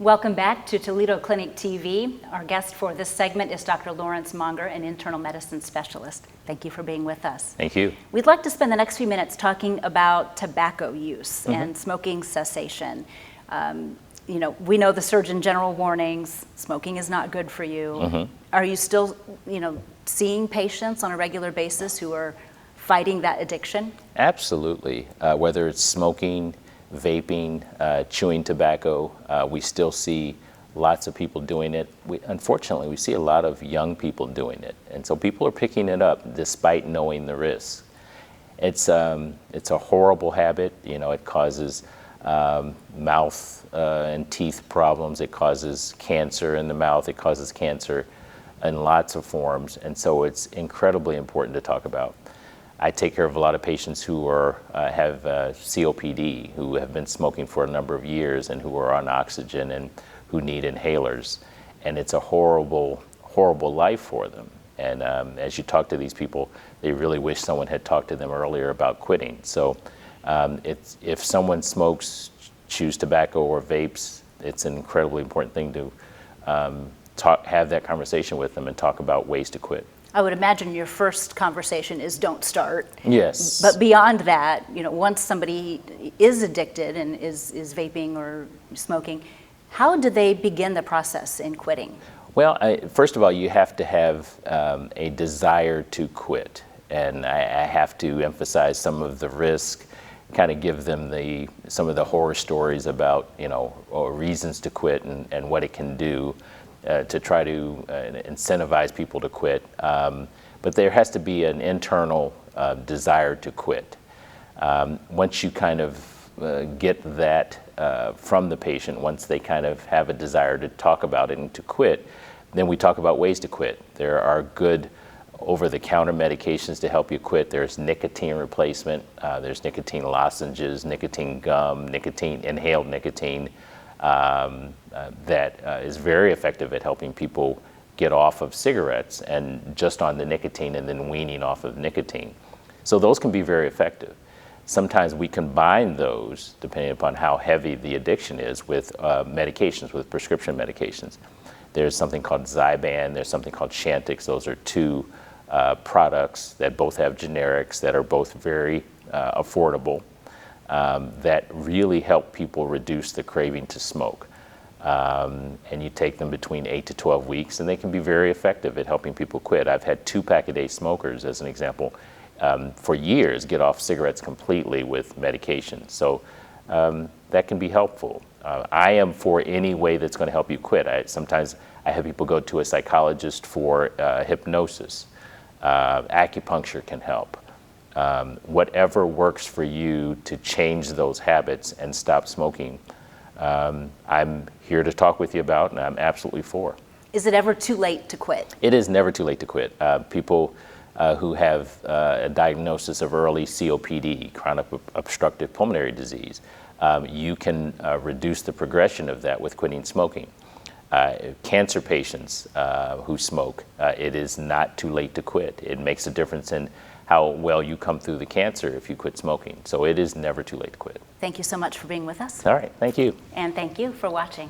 Welcome back to Toledo Clinic TV. Our guest for this segment is Dr. Lawrence Monger, an internal medicine specialist. Thank you for being with us. Thank you. We'd like to spend the next few minutes talking about tobacco use and smoking cessation. You know, we know the Surgeon General warnings, smoking is not good for you. Are you still, seeing patients on a regular basis who are fighting that addiction? Absolutely. Whether it's smoking, vaping, chewing tobacco, we still see lots of people doing it. Unfortunately, we see a lot of young people doing it. And so people are picking it up despite knowing the risks. It's a horrible habit. It causes mouth and teeth problems. It causes cancer in the mouth. It causes cancer in lots of forms. And so it's incredibly important to talk about. I take care of a lot of patients who have COPD, who have been smoking for a number of years and who are on oxygen and who need inhalers. And it's a horrible, horrible life for them. And as you talk to these people, they really wish someone had talked to them earlier about quitting. So if someone smokes, chews tobacco or vapes, it's an incredibly important thing to have that conversation with them and talk about ways to quit. I would imagine your first conversation is don't start. Yes. But beyond that, once somebody is addicted and is vaping or smoking, how do they begin the process in quitting? Well, first of all, you have to have a desire to quit. And I have to emphasize some of the risk, kind of give them some of the horror stories about, reasons to quit and what it can do. To try to incentivize people to quit. But there has to be an internal desire to quit. Once you kind of get that from the patient, once they kind of have a desire to talk about it and to quit, then we talk about ways to quit. There are good over-the-counter medications to help you quit. There's nicotine replacement, there's nicotine lozenges, nicotine gum, inhaled nicotine, that is very effective at helping people get off of cigarettes and just on the nicotine and then weaning off of nicotine. So those can be very effective. Sometimes we combine those, depending upon how heavy the addiction is, with medications, with prescription medications. There's something called Zyban, there's something called Chantix. Those are two products that both have generics that are both very affordable. That really help people reduce the craving to smoke. And you take them between 8 to 12 weeks, and they can be very effective at helping people quit. I've had 2-pack-a-day smokers, as an example, for years get off cigarettes completely with medication. So that can be helpful. I am for any way that's going to help you quit. Sometimes I have people go to a psychologist for hypnosis. Acupuncture can help. Whatever works for you to change those habits and stop smoking, I'm here to talk with you about, and I'm absolutely for. Is it ever too late to quit? It is never too late to quit. People who have a diagnosis of early COPD, chronic obstructive pulmonary disease, you can reduce the progression of that with quitting smoking. Cancer patients who smoke, it is not too late to quit. It makes a difference in how well you come through the cancer if you quit smoking. So it is never too late to quit. Thank you so much for being with us. All right, thank you. And thank you for watching.